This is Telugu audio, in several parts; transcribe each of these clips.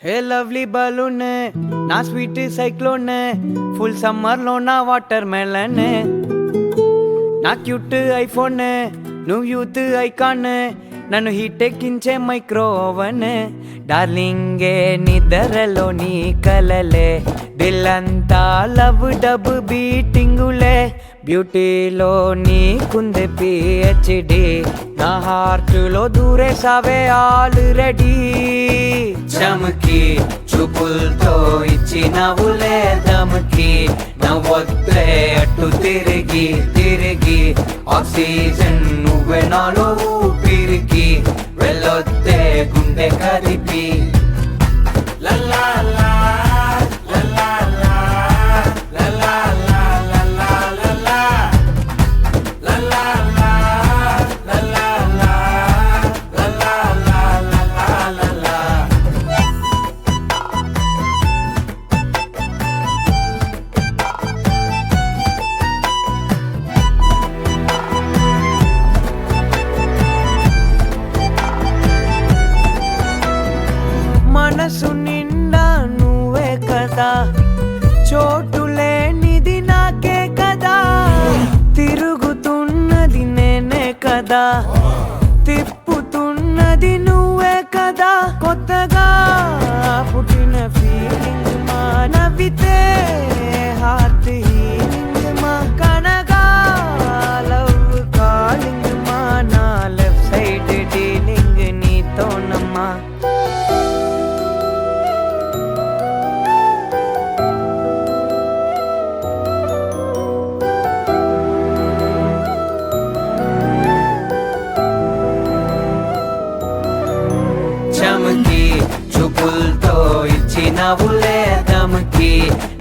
హే లవ్లీ బలూన్ నా స్వీట్ సైక్లోన్ ఫుల్ సమ్మర్ లో నా వాటర్ మెలన్ నా క్యూట్ ఐఫోన్ నువ్వు యూత్ ఐకాన్ నన్ను హీట్ ఎక్కించే మైక్రో ఓవెన్ డార్లింగే నిద్రలో నీ కలలే దిల్లంతా లవ్ డబ్ బీటింగులే బ్యూటీలో నీకుంది పిహెచ్డి నా హార్ట్ లో దూరేసావే ఆల్రెడీ చమకి చూపులతో ఇచ్చినవులే దమకి నవ్వొద్దే అటు తిరిగి తిరిగి ఆక్సిజన్ నువ్వే నాలో ఊపిరికి వెళ్ళొద్దే గుండె కదిపి లల్లా మనసు నిండా నువ్వే కదా చోటు లేనిది నాకే కదా తిరుగుతున్నది నేనే కదా తిప్పుతున్నది నువ్వే కదా కొత్తగా పుట్టిన ఫీలింగ్ మా నవ్వితే హార్ట్ హీలింగ్ మా కనగా లవ్ కాలింగ్ మా నా లెఫ్ట్ సైడ్ డీలింగ్ నీతోనమ్మా చమకి చూపులతో ఇచ్చినవులే దమకి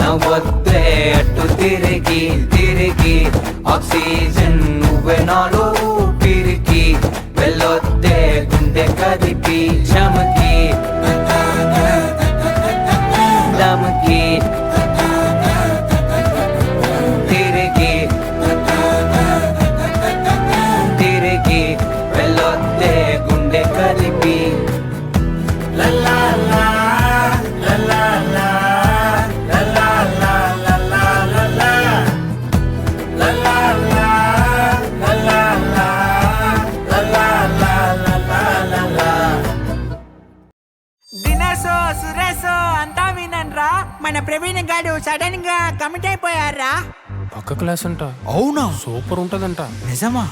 నవ్వొద్దే అటు తిరిగి తిరిగి ఆక్సిజన్ నువ్వే నాలో ఊపిరికి వెళ్ళొద్దే గుండె కదిపి చమకి దమకి తిరిగి తిరిగి వెళ్ళొద్దే గుండె కదిపి దినేశో సురేశో అంతా వినరా మన ప్రవీణ్ గారు సడన్ గా కమిట్ అయిపోయారా. పక్క క్లాస్ అంట. అవునా? సూపర్ ఉంటదంట. నిజమా?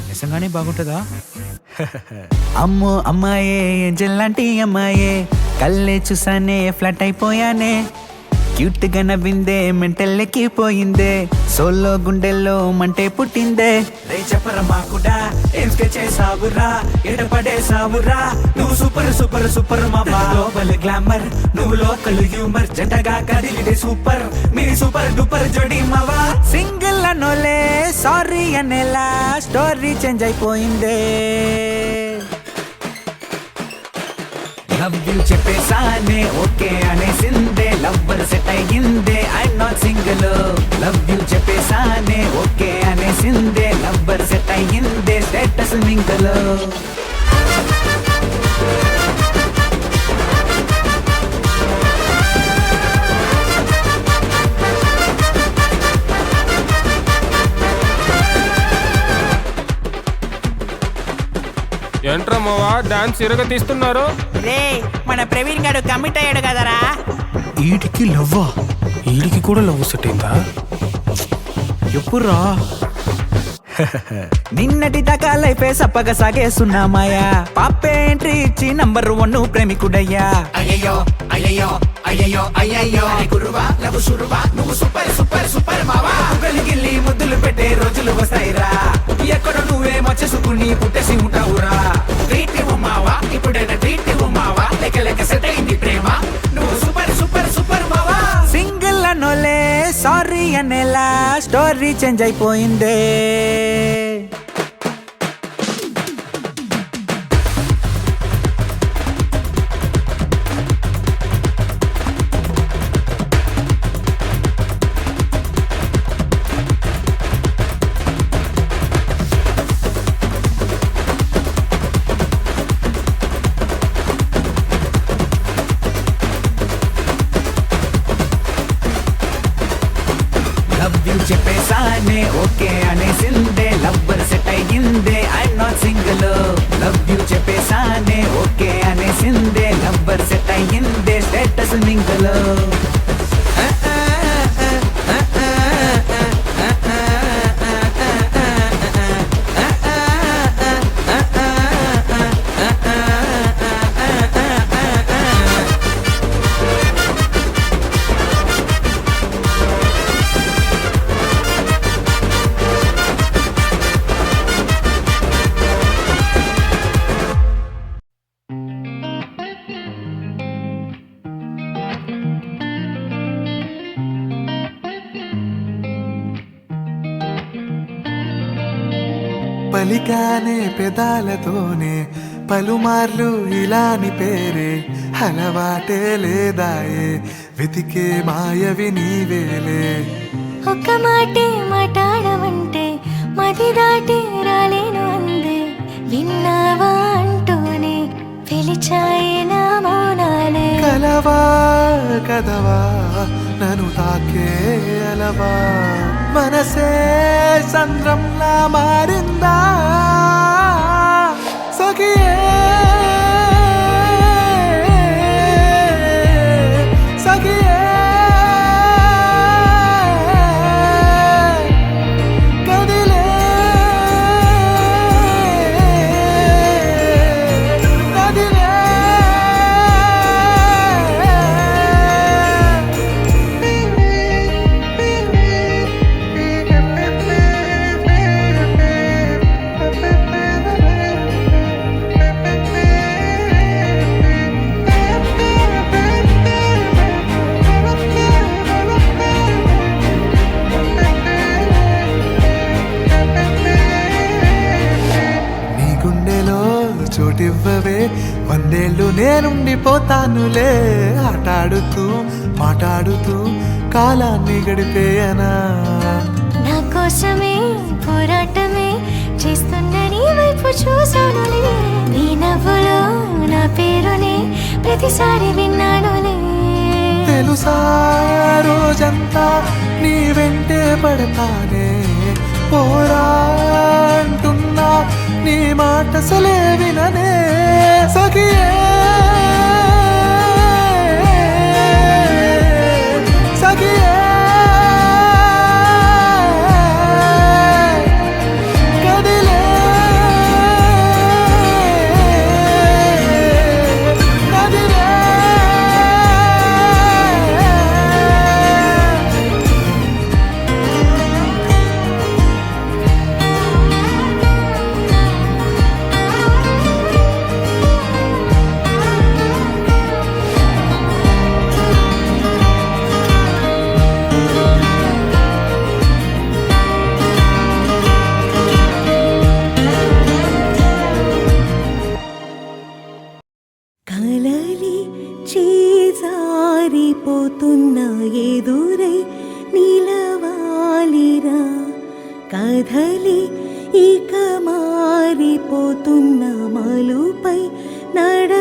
నిజంగానే బాగుంటుందా? అమ్మో అమ్మాయే ఏంజెల్లాంటి అమ్మాయే కళ్ళే చూసానే ఫ్లాట్ అయిపోయానే క్యూట్ గా నవ్విందే మెంటల్లెక్కిపోయిందే సోల్లో గుండెల్లో మంటే పుట్టిందే రే చెప్పరా మాకుడా ఏం స్కెచ్ చేసావురా ఎడపడేసావురా నువ్వు సూపర్ సూపర్ సూపర్ మా గ్లోబల్ గ్లామర్ నువ్వు లోకల్ హ్యూమర్ జంటగా కదిలిదే సూపర్ మీ సూపర్ డూపర్ జోడి మావా సింగిల్ అనోలే సారీ అనేలా స్టోరీ చేంజ్ అయిపోయిందే లవ్ యూ చెప్పేసానే ఓకే అనేసిందే లవ్వర్ సెట్ అయ్యిందే I'm not single love you చెప్పేసానే ఓకే అనేసిందే లవ్వర్ సెట్ అయ్యిందే స్టేటస్ మింగల్ ఏంట్రా మావా డాన్స్ ఇరగ తీస్తున్నారు? రే మన ప్రవీణ్ గారు కమిట్ అయ్యాడు కదరా. ఈడికి లవ్వా? ఈడికి కూడా లవ్ సెట్ అయిందా? ఎప్పుడురా? నిన్నటి దాకా లైఫే సప్పగా సాగేస్తున్నామాయా పాపే ఎంట్రీ ఇచ్చి నంబర్ 1 ప్రేమికుడయ్యా అయ్యయ్యో అయ్యయ్యో అయ్యయ్యో అయ్యయ్యో గురువా లవ్ సురువా నువ్వు సూపర్ సూపర్ సూపర్ మావా గలిగిల్లి ముద్దులు పెట్టే రోజులు వస్తాయిరా ఎక్కడ నువ్వే మచ్చేసుకుని పుట్టేసి ఉంటావురా ట్రీట్ ఇవ్వు మావా ఇప్పుడైనా ట్రీట్ ఇవ్వు మావా లెక్క లెక్క సెట్ అయింది ప్రేమ నువ్వు సూపర్ సూపర్ సూపర్ మావా సింగిల్ అనోలే సారీ అనేలా స్టోరీ చేంజ్ అయిపోయిందే చెప్పేసానే ఓకే అనేసిందే లవ్వర్ సెట్ అయ్యిందే I'm not single love you చెప్పేసానే ఓకే అనేసిందే లవ్వర్ సెట్ అయ్యిందే స్టేటస్ మింగల్ పలికానే పెదాలతోనే పలుమార్లు ఇలాని పేరే అలవాటే లేదాయే వెతికే మాయవి నీవేలే ఒక్క మాటే మాట్లాడమంటే మది దాటి రాలేను అందే విన్నావా అంటూనే పిలిచాయే నా మౌనాలే కలవా కదవా నన్ను తాకే అలవా మనసే సంద్రంలా మారిందా సఖియే సఖియే కదిలే కదిలే నీ గుండెలో చోటివ్వవే వందేళ్ళు నేనుండిపోతానులే ఆటాడుతూ మాట్లాడుతూ కాలాన్ని గడిపేయనా నా కోసమే పోరాటమే చేస్తున్న నీ వైపు చూసానులే నీ నవ్వులో నా పేరునే ప్రతిసారి విన్నానులే తెలుసా రోజంతా నీ వెంటే పడతానే పోరాంటున్నా నీ మాట సలే విననే సఖియే సఖియే కదిలే కదిలే కలలి చేజారిపోతున్న ఎదురై నిలవాలిరా కథలి ఇక మారిపోతున్న మలుపై నడ